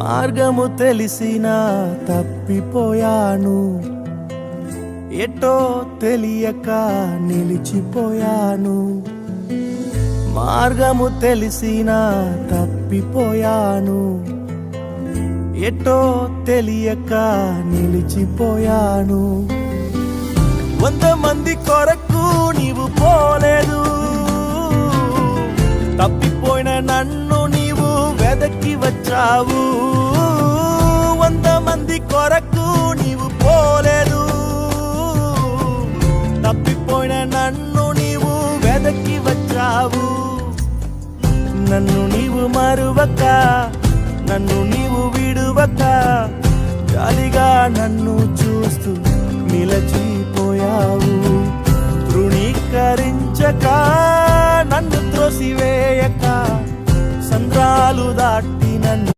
మార్గము తెలిసినా తప్పిపోయాను, ఎటో తెలియక నిలిచిపోయాను. మార్గము తెలిసినా తప్పిపోయాను, ఎటో తెలియక నిలిచిపోయాను. 100 మంది కొరకు నీవు పోలేదు, తప్పిపోయిన నన్ను నీవు వెదకి వచ్చావు. 100 మంది కొరకు నీవు పోలేదు, తప్పిపోయిన నన్ను నీవు వెదకి వచ్చావు. నన్ను నీవు మరువక, నన్ను నీవు విడువక, జాలిగా నన్ను చూస్తూ నిలచిపోయావు. తృణీకరించక, నన్ను త్రోసివేయక, సంద్రాలు దాటి నన్ను